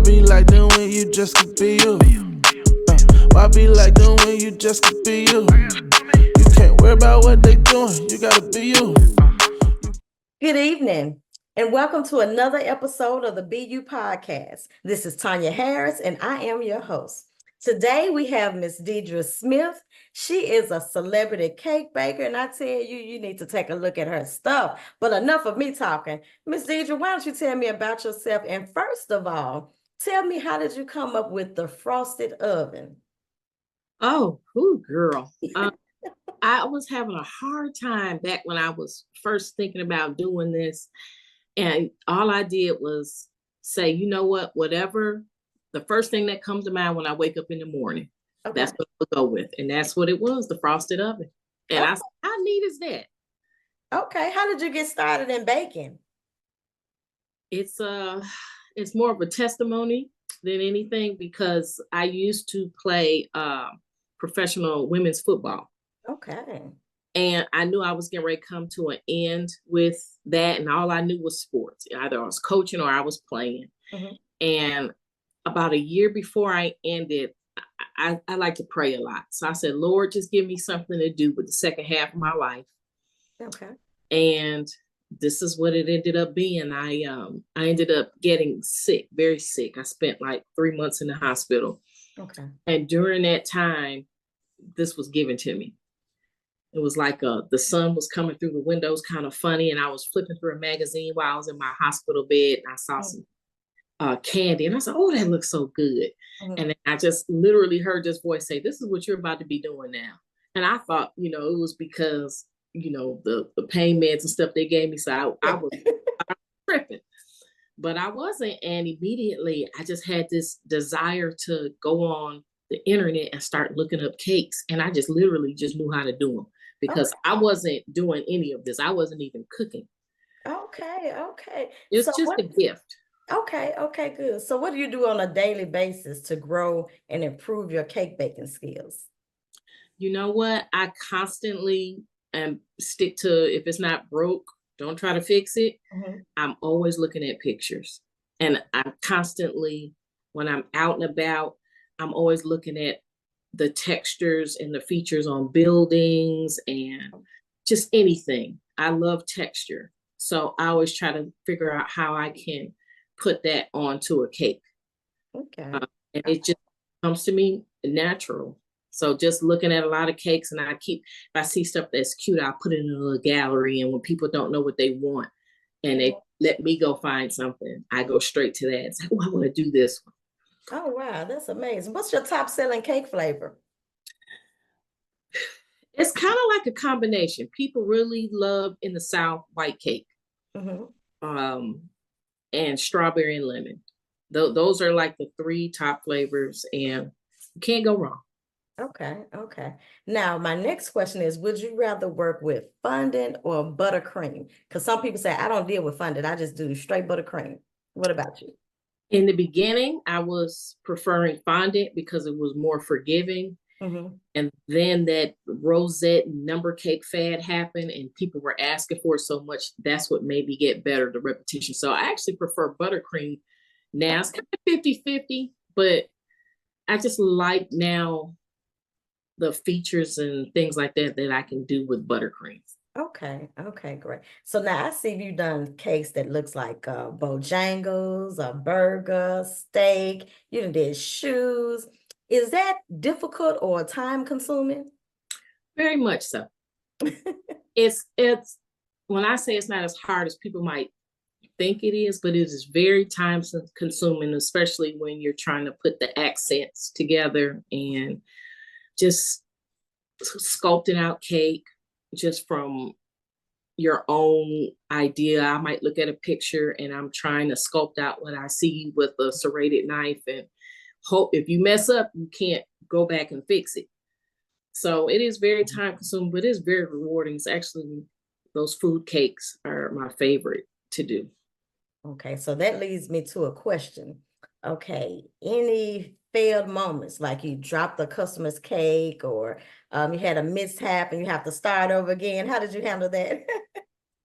be like them when you just could be you? Why be like them when you just could be you? You can't worry about what they doing, you gotta be you. Good evening, and welcome to another episode of the BU Podcast. This is Tanya Harris, and I am your host. Today, we have Miss Deidra Smith. She is a celebrity cake baker, and I tell you, you need to take a look at her stuff. But enough of me talking. Miss Deidra, why don't you tell me about yourself? And first of all, tell me, how did you come up with the frosted oven? Oh, girl. I was having a hard time back when I was first thinking about doing this. And all I did was say, you know what, whatever, the first thing that comes to mind when I wake up in the morning, that's what I'll go with. And that's what it was, the frosted oven. And I said, how neat is that? Okay. How did you get started in baking? It's more of a testimony than anything, because I used to play professional women's football. Okay. And I knew I was getting ready to come to an end with that. And all I knew was sports. Either I was coaching or I was playing. Mm-hmm. And about a year before I ended, I like to pray a lot. So I said, Lord, just give me something to do with the second half of my life. Okay. And this is what it ended up being. I ended up getting sick, very sick. I spent like 3 months in the hospital. Okay. And during that time, this was given to me. It was like the sun was coming through the windows, kind of funny. And I was flipping through a magazine while I was in my hospital bed. And I saw some candy. And I said, oh, that looks so good. Mm-hmm. And then I just literally heard this voice say, this is what you're about to be doing now. And I thought, it was because, the pain meds and stuff they gave me. So I was tripping. But I wasn't. And immediately I just had this desire to go on the internet and start looking up cakes. And I just literally just knew how to do them, because I wasn't doing any of this. I wasn't even cooking. Okay. It's just a gift. Okay, good. So what do you do on a daily basis to grow and improve your cake baking skills? You know what? I constantly stick to, if it's not broke, don't try to fix it. Mm-hmm. I'm always looking at pictures. And I'm constantly, when I'm out and about, I'm always looking at the textures and the features on buildings and just anything. I love texture. So I always try to figure out how I can put that onto a cake. Okay. And it just comes to me natural. So just looking at a lot of cakes, and if I see stuff that's cute, I'll put it in a little gallery. And when people don't know what they want and they let me go find something, I go straight to that. It's like, I want to do this one. Oh, wow. That's amazing. What's your top selling cake flavor? It's kind of like a combination. People really love in the South white cake, mm-hmm. And strawberry and lemon. Those are like the 3 top flavors, and you can't go wrong. Okay. Now, my next question is, would you rather work with fondant or buttercream? Because some people say, I don't deal with fondant. I just do straight buttercream. What about you? In the beginning, I was preferring fondant because it was more forgiving. Mm-hmm. And then that rosette number cake fad happened and people were asking for it so much. That's what made me get better, the repetition. So I actually prefer buttercream now. It's kind of 50-50, but I just like now the features and things like that I can do with buttercream. Okay, great. So now I see you've done cakes that looks like Bojangles, a burger, steak. You done did shoes. Is that difficult or time consuming? Very much so. It's when I say it's not as hard as people might think it is, but it is very time consuming, especially when you're trying to put the accents together and just sculpting out cake just from your own idea. I might look at a picture and I'm trying to sculpt out what I see with a serrated knife, and hope if you mess up, you can't go back and fix it. So it is very time consuming, but it's very rewarding. It's actually, those food cakes are my favorite to do. Okay, so that leads me to a question. Okay, any failed moments, like you dropped the customer's cake or you had a mishap and you have to start over again? How did you handle that?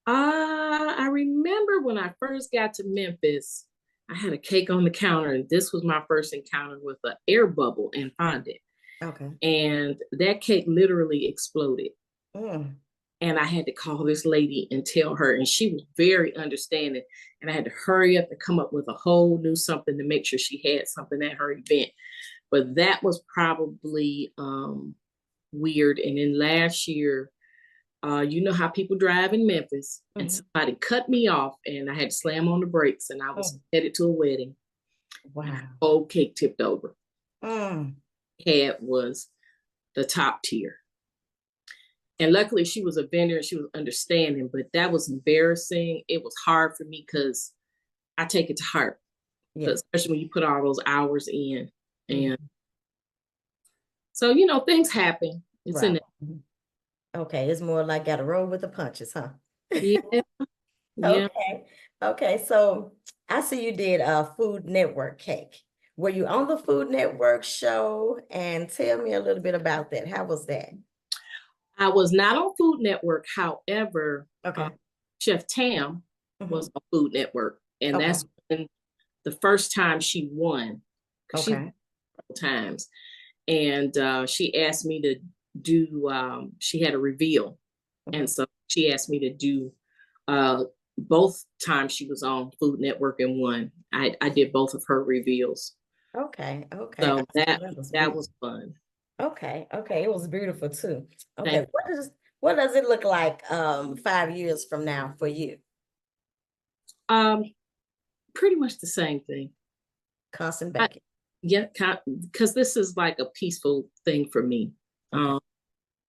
I remember when I first got to Memphis, I had a cake on the counter, and this was my first encounter with an air bubble and fondant. Okay. And that cake literally exploded. Mm. And I had to call this lady and tell her, and she was very understanding. And I had to hurry up and come up with a whole new something to make sure she had something at her event. But that was probably weird. And then last year, you know how people drive in Memphis, and somebody cut me off, and I had to slam on the brakes, and I was headed to a wedding. Wow. And the whole cake tipped over. Mm. Had was the top tier. And luckily she was a vendor and she was understanding, but that was embarrassing. It was hard for me because I take it to heart. Yeah. Especially when you put all those hours in. And so, you know, things happen. It's in Right. Okay, it's more like gotta roll with the punches, huh? Yeah. Yeah. Okay. Okay, so I see you did a Food Network cake. Were you on the Food Network show? And tell me a little bit about that. How was that? I was not on Food Network. However, Okay. Chef Tam was on Food Network. And Okay. that's when the first time she won. She won Okay. a couple times. And she asked me to do, she had a reveal. And so she asked me to do both times she was on Food Network and won. I did both of her reveals. Okay. Okay. So that was that beautiful. was fun. Okay. Okay. It was beautiful too. Okay. Thank What does it look like 5 years from now for you? Pretty much the same thing. Constant baking. Yeah, because this is like a peaceful thing for me. Okay.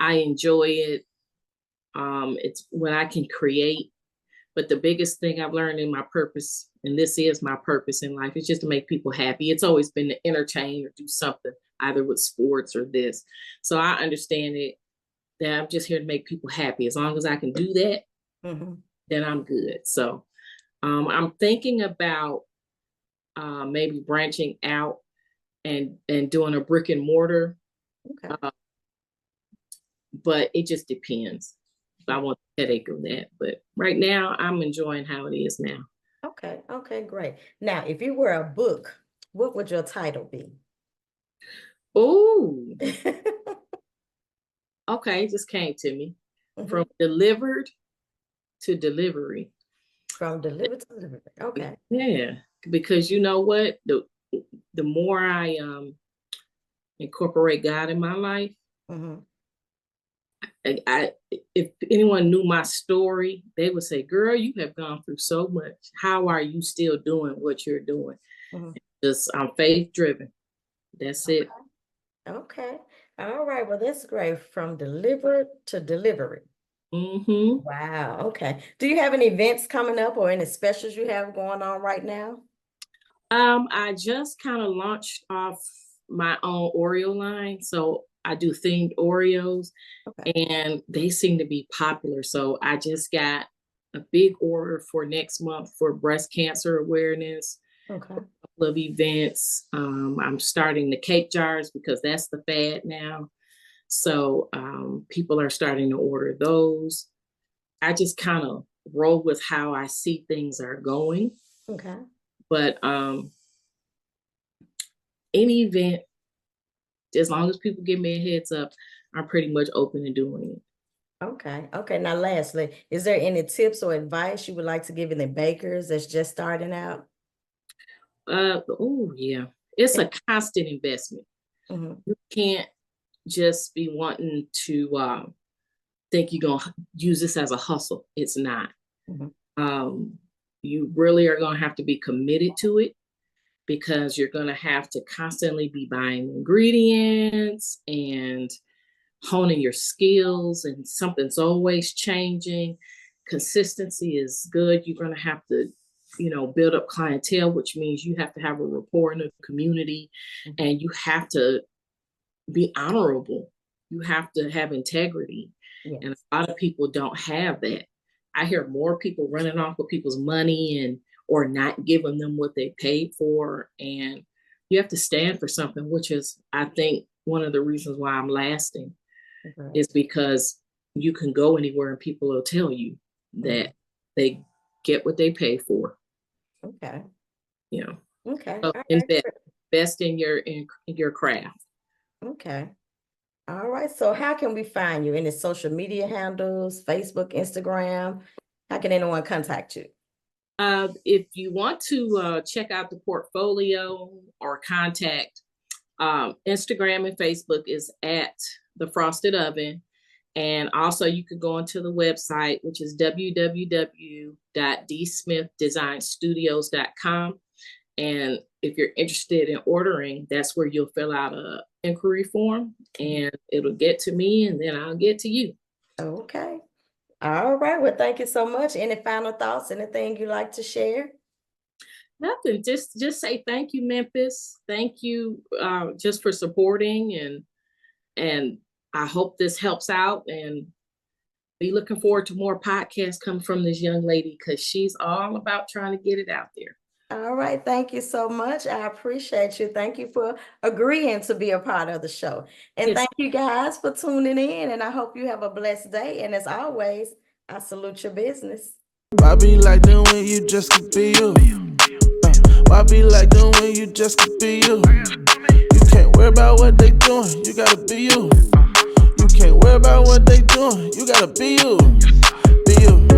I enjoy it. It's when I can create. But the biggest thing I've learned in my purpose, and this is my purpose in life, is just to make people happy. It's always been to entertain or do something, either with sports or this. So I understand it, that I'm just here to make people happy. As long as I can do that, then I'm good. So I'm thinking about maybe branching out and doing a brick and mortar. Okay. But it just depends. I want the headache of that. But right now, I'm enjoying how it is now. Okay. Okay, great. Now, if you were a book, what would your title be? Oh, okay. It just came to me. From delivered to delivery. From delivered to delivery. Okay. Yeah. Because you know what? The more I incorporate God in my life, I if anyone knew my story, they would say, "Girl, you have gone through so much. How are you still doing what you're doing?" Just I'm faith driven. That's it. Okay. All right. Well, that's great. From delivered to delivery. Wow. Okay. Do you have any events coming up or any specials you have going on right now? I just kind of launched off my own Oreo line. So I do themed Oreos and they seem to be popular. So I just got a big order for next month for breast cancer awareness. Okay. A couple of events. I'm starting the cake jars because that's the fad now. So people are starting to order those. I just kind of roll with how I see things are going. Okay. But any event, as long as people give me a heads up, I'm pretty much open to doing it. Okay. Okay. Now, lastly, is there any tips or advice you would like to give any bakers that's just starting out? Oh yeah. It's a constant investment. You can't just be wanting to think you're gonna use this as a hustle. It's not. You really are gonna have to be committed to it because you're gonna have to constantly be buying ingredients and honing your skills, and something's always changing. Consistency is good. You're going to have to, you know, build up clientele, which means you have to have a rapport in the community and you have to be honorable. You have to have integrity. And a lot of people don't have that. I hear more people running off with people's money and or not giving them what they paid for. And you have to stand for something, which is, I think, one of the reasons why I'm lasting. Is because you can go anywhere and people will tell you that they get what they pay for. Okay. you know. Okay. So All right. invest in your craft. Okay. All right. So how can we find you? Any social media handles, Facebook, Instagram? How can anyone contact you? If you want to check out the portfolio or contact, Instagram and Facebook is at The Frosted Oven. And also you could go onto the website, which is www.dsmithdesignstudios.com. And if you're interested in ordering, that's where you'll fill out a inquiry form and it'll get to me and then I'll get to you. Okay. All right. Well, thank you so much. Any final thoughts? Anything you'd like to share? Nothing. Just say thank you, Memphis. Thank you just for supporting and I hope this helps out and be looking forward to more podcasts coming from this young lady because she's all about trying to get it out there. All right. Thank you so much. I appreciate you. Thank you for agreeing to be a part of the show. And Yes. thank you guys for tuning in. And I hope you have a blessed day. And as always, I salute your business. Why be like them when you just could be you? Why be like them when you just could be you? You can't worry about what they doing, you gotta be you. You can't worry about what they doing, you gotta be you. Be you.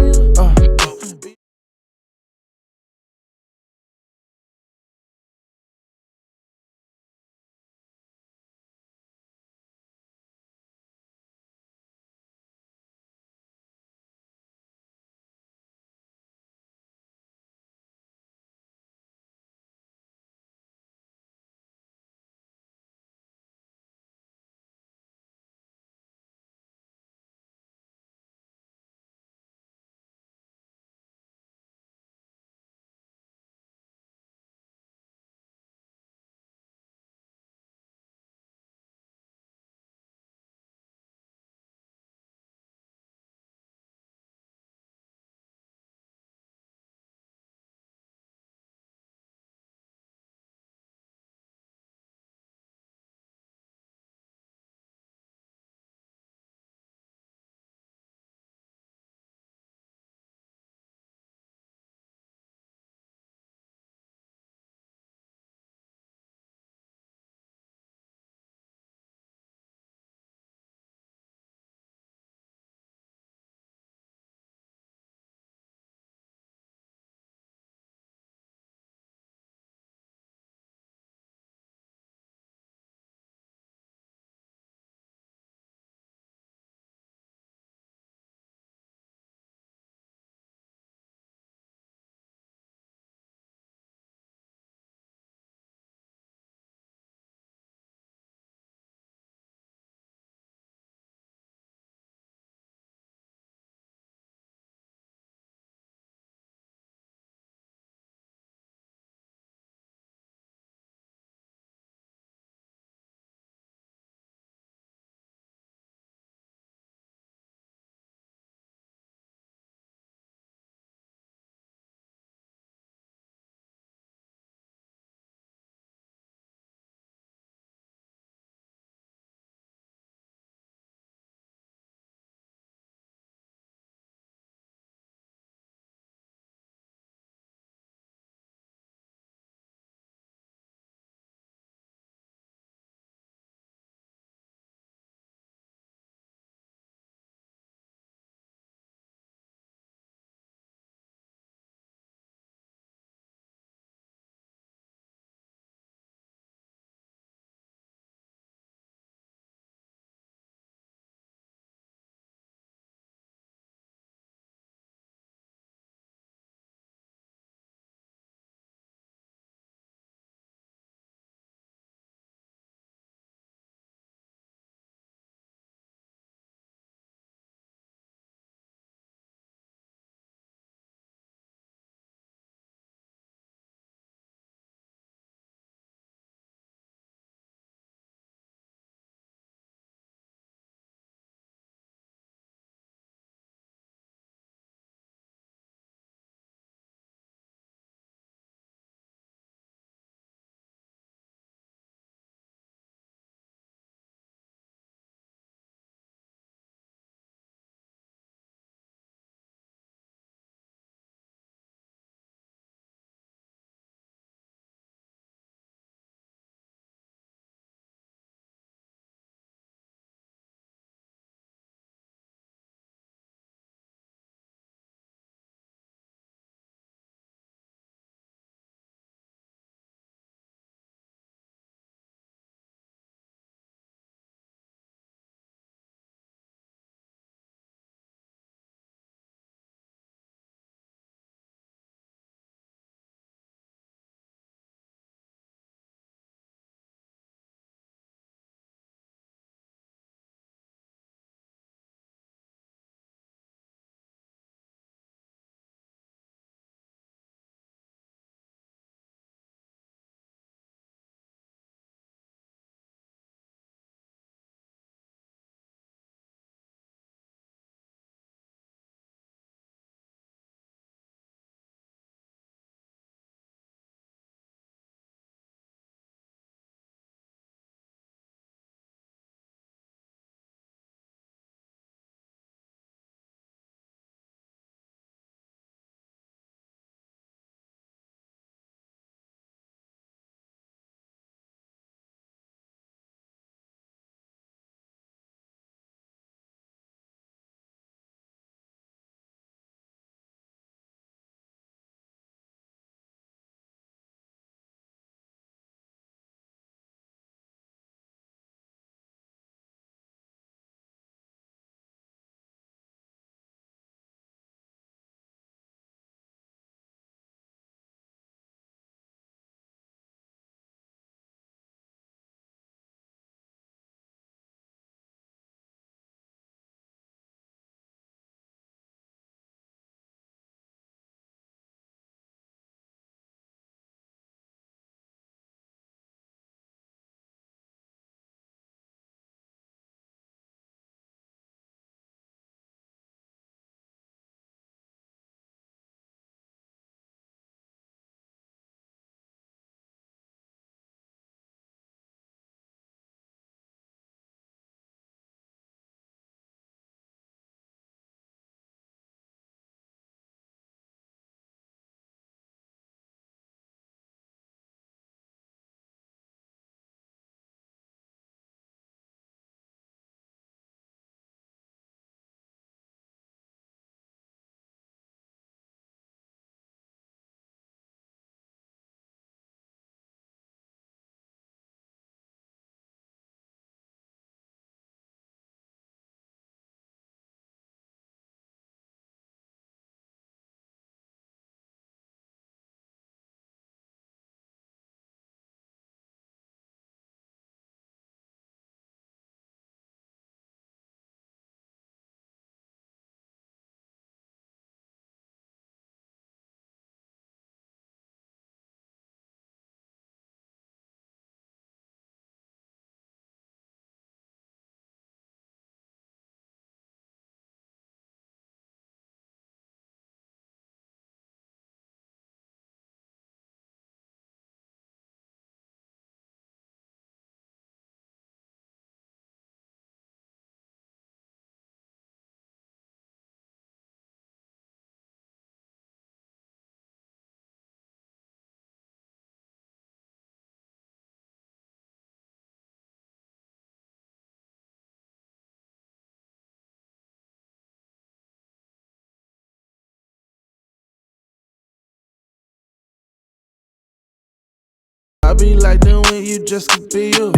Why be like them when you just could be you?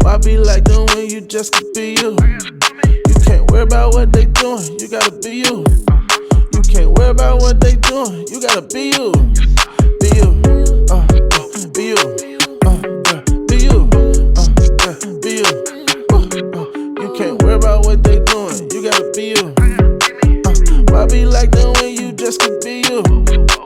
Why be like them when you just could be you? You can't worry about what they doing, you gotta be you. You can't worry about what they doing, you gotta be you. Be you, be you, be you, be you. You can't worry about what they doing, you gotta be you. Why be like them when you just could be you?